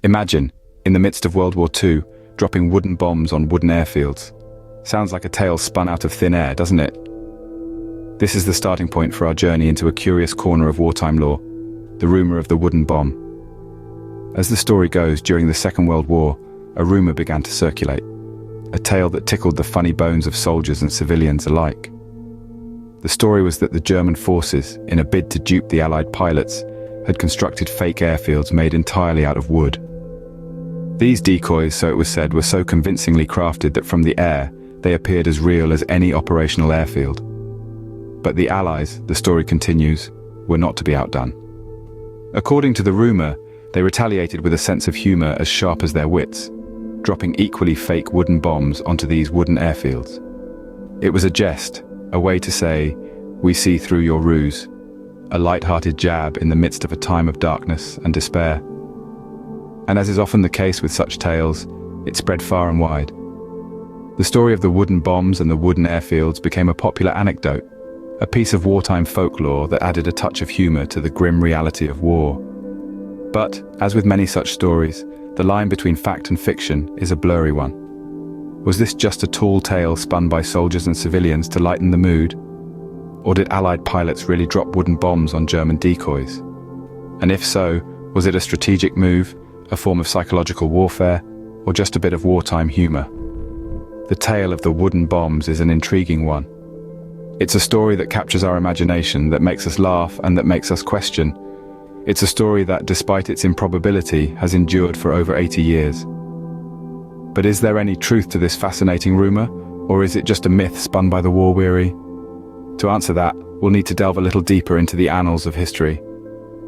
Imagine, in the midst of World War II, dropping wooden bombs on wooden airfields. Sounds like a tale spun out of thin air, doesn't it? This is the starting point for our journey into a curious corner of wartime lore, the rumor of the wooden bomb. As the story goes, during the Second World War, a rumor began to circulate, a tale that tickled the funny bones of soldiers and civilians alike. The story was that the German forces, in a bid to dupe the Allied pilots, had constructed fake airfields made entirely out of wood. These decoys, so it was said, were so convincingly crafted that from the air, they appeared as real as any operational airfield. But the Allies, the story continues, were not to be outdone. According to the rumor, they retaliated with a sense of humor as sharp as their wits, dropping equally fake wooden bombs onto these wooden airfields. It was a jest, a way to say, "We see through your ruse," a light-hearted jab in the midst of a time of darkness and despair. And as is often the case with such tales, it spread far and wide. The story of the wooden bombs and the wooden airfields became a popular anecdote, a piece of wartime folklore that added a touch of humor to the grim reality of war. But, as with many such stories, the line between fact and fiction is a blurry one. Was this just a tall tale spun by soldiers and civilians to lighten the mood? Or did Allied pilots really drop wooden bombs on German decoys? And if so, was it a strategic move, a form of psychological warfare, or just a bit of wartime humor? The tale of the wooden bombs is an intriguing one. It's a story that captures our imagination, that makes us laugh and that makes us question. It's a story that, despite its improbability, has endured for over 80 years. But is there any truth to this fascinating rumor, or is it just a myth spun by the war-weary? To answer that, we'll need to delve a little deeper into the annals of history.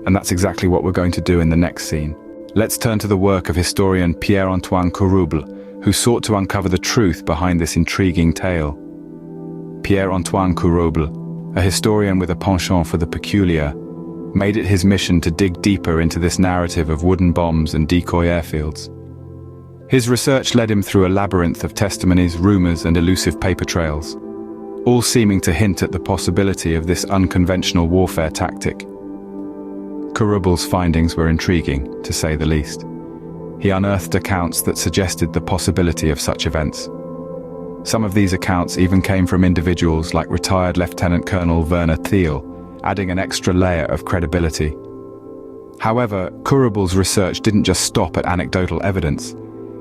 And that's exactly what we're going to do in the next scene. Let's turn to the work of historian Pierre-Antoine Courouble, who sought to uncover the truth behind this intriguing tale. Pierre-Antoine Courouble, a historian with a penchant for the peculiar, made it his mission to dig deeper into this narrative of wooden bombs and decoy airfields. His research led him through a labyrinth of testimonies, rumors, and elusive paper trails, all seeming to hint at the possibility of this unconventional warfare tactic. Courouble's findings were intriguing, to say the least. He unearthed accounts that suggested the possibility of such events. Some of these accounts even came from individuals like retired Lieutenant Colonel Werner Thiel, adding an extra layer of credibility. However, Courouble's research didn't just stop at anecdotal evidence.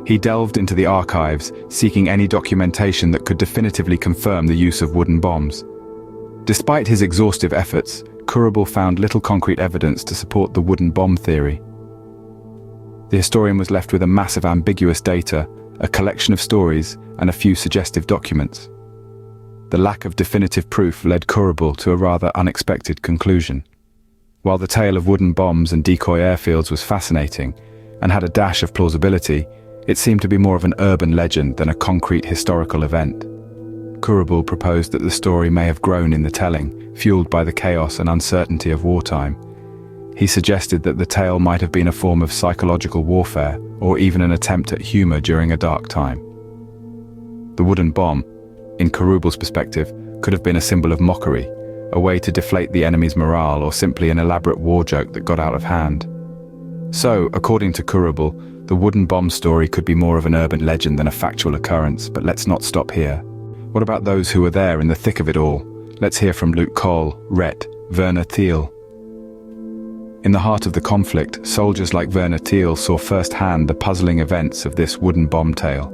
He delved into the archives, seeking any documentation that could definitively confirm the use of wooden bombs. Despite his exhaustive efforts, Courouble found little concrete evidence to support the wooden bomb theory. The historian was left with a mass of ambiguous data, a collection of stories, and a few suggestive documents. The lack of definitive proof led Courouble to a rather unexpected conclusion. While the tale of wooden bombs and decoy airfields was fascinating and had a dash of plausibility, it seemed to be more of an urban legend than a concrete historical event. Courouble proposed that the story may have grown in the telling, fueled by the chaos and uncertainty of wartime. He suggested that the tale might have been a form of psychological warfare, or even an attempt at humor during a dark time. The wooden bomb, in Courouble's perspective, could have been a symbol of mockery, a way to deflate the enemy's morale, or simply an elaborate war joke that got out of hand. So, according to Courouble, the wooden bomb story could be more of an urban legend than a factual occurrence, but let's not stop here. What about those who were there in the thick of it all? Let's hear from Luc Kohl, Rhett, Werner Thiel. In the heart of the conflict, soldiers like Werner Thiel saw firsthand the puzzling events of this wooden bomb tale.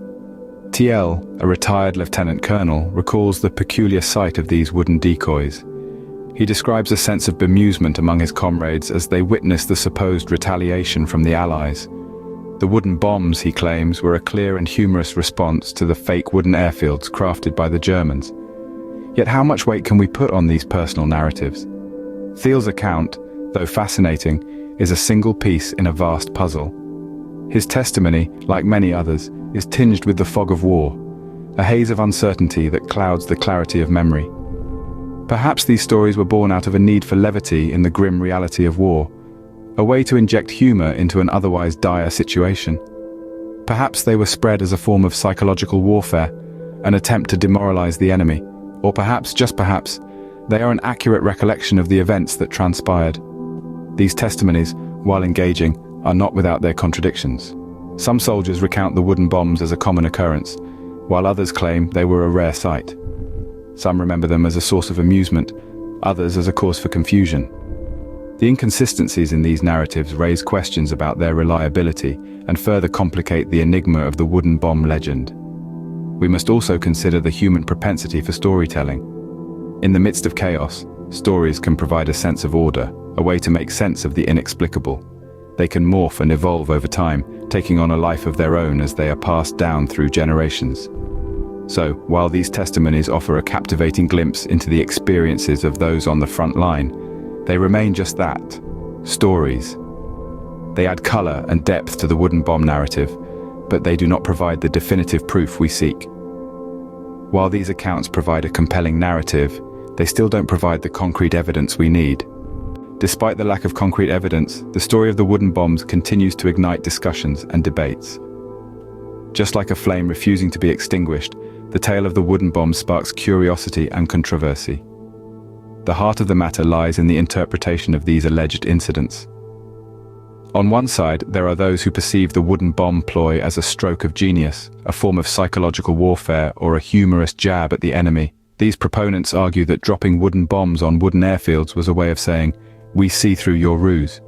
Thiel, a retired lieutenant colonel, recalls the peculiar sight of these wooden decoys. He describes a sense of bemusement among his comrades as they witnessed the supposed retaliation from the Allies. The wooden bombs, he claims, were a clear and humorous response to the fake wooden airfields crafted by the Germans. Yet how much weight can we put on these personal narratives? Thiel's account, though fascinating, is a single piece in a vast puzzle. His testimony, like many others, is tinged with the fog of war, a haze of uncertainty that clouds the clarity of memory. Perhaps these stories were born out of a need for levity in the grim reality of war, a way to inject humor into an otherwise dire situation. Perhaps they were spread as a form of psychological warfare, an attempt to demoralize the enemy, or perhaps, just perhaps, they are an accurate recollection of the events that transpired. These testimonies, while engaging, are not without their contradictions. Some soldiers recount the wooden bombs as a common occurrence, while others claim they were a rare sight. Some remember them as a source of amusement, others as a cause for confusion. The inconsistencies in these narratives raise questions about their reliability and further complicate the enigma of the wooden bomb legend. We must also consider the human propensity for storytelling. In the midst of chaos, stories can provide a sense of order, a way to make sense of the inexplicable. They can morph and evolve over time, taking on a life of their own as they are passed down through generations. So, while these testimonies offer a captivating glimpse into the experiences of those on the front line, they remain just that, stories. They add color and depth to the wooden bomb narrative, but they do not provide the definitive proof we seek. While these accounts provide a compelling narrative, they still don't provide the concrete evidence we need. Despite the lack of concrete evidence, the story of the wooden bombs continues to ignite discussions and debates. Just like a flame refusing to be extinguished, the tale of the wooden bomb sparks curiosity and controversy. The heart of the matter lies in the interpretation of these alleged incidents. On one side, there are those who perceive the wooden bomb ploy as a stroke of genius, a form of psychological warfare, or a humorous jab at the enemy. These proponents argue that dropping wooden bombs on wooden airfields was a way of saying, "We see through your ruse."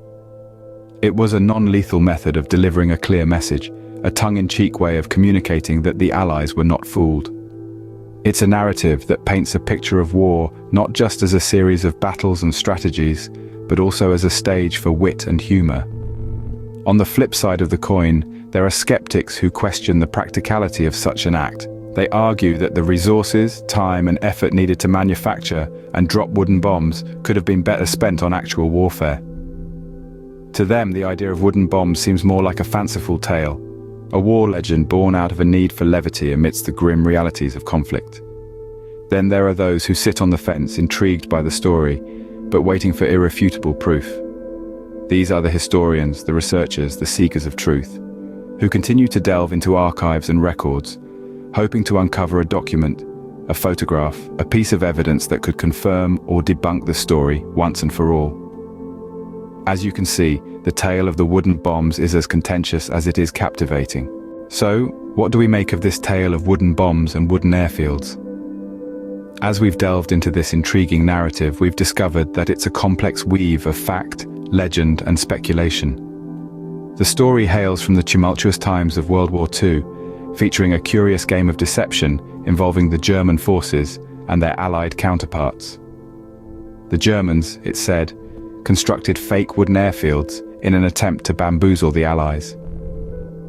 It was a non-lethal method of delivering a clear message, a tongue-in-cheek way of communicating that the Allies were not fooled. It's a narrative that paints a picture of war not just as a series of battles and strategies, but also as a stage for wit and humor. On the flip side of the coin, there are skeptics who question the practicality of such an act. They argue that the resources, time, and effort needed to manufacture and drop wooden bombs could have been better spent on actual warfare. To them, the idea of wooden bombs seems more like a fanciful tale, a war legend born out of a need for levity amidst the grim realities of conflict. Then there are those who sit on the fence, intrigued by the story, but waiting for irrefutable proof. These are the historians, the researchers, the seekers of truth, who continue to delve into archives and records, hoping to uncover a document, a photograph, a piece of evidence that could confirm or debunk the story once and for all. As you can see, the tale of the wooden bombs is as contentious as it is captivating. So, what do we make of this tale of wooden bombs and wooden airfields? As we've delved into this intriguing narrative, we've discovered that it's a complex weave of fact, legend, and speculation. The story hails from the tumultuous times of World War II, featuring a curious game of deception involving the German forces and their Allied counterparts. The Germans, it's said, constructed fake wooden airfields in an attempt to bamboozle the Allies.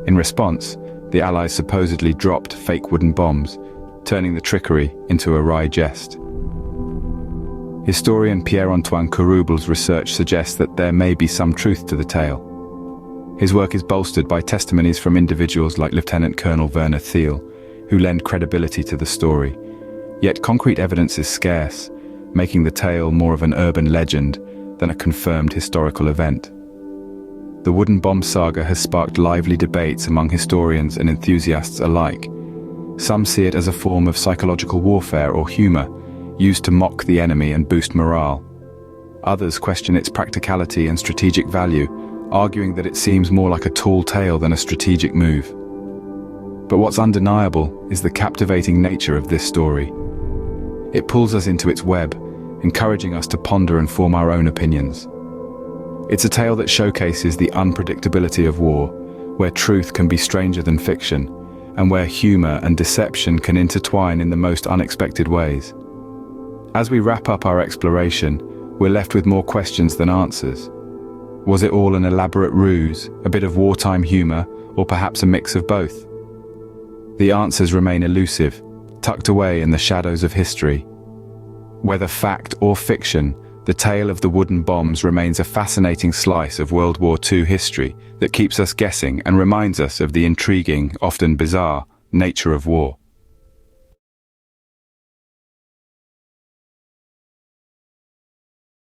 In response, the Allies supposedly dropped fake wooden bombs, turning the trickery into a wry jest. Historian Pierre-Antoine Courouble's research suggests that there may be some truth to the tale. His work is bolstered by testimonies from individuals like Lieutenant Colonel Werner Thiel, who lend credibility to the story. Yet concrete evidence is scarce, making the tale more of an urban legend than a confirmed historical event. The wooden bomb saga has sparked lively debates among historians and enthusiasts alike. Some see it as a form of psychological warfare or humor, used to mock the enemy and boost morale. Others question its practicality and strategic value, arguing that it seems more like a tall tale than a strategic move. But what's undeniable is the captivating nature of this story. It pulls us into its web, encouraging us to ponder and form our own opinions. It's a tale that showcases the unpredictability of war, where truth can be stranger than fiction, and where humor and deception can intertwine in the most unexpected ways. As we wrap up our exploration, we're left with more questions than answers. Was it all an elaborate ruse, a bit of wartime humor, or perhaps a mix of both? The answers remain elusive, tucked away in the shadows of history. Whether fact or fiction, the tale of the wooden bombs remains a fascinating slice of World War II history that keeps us guessing and reminds us of the intriguing, often bizarre, nature of war.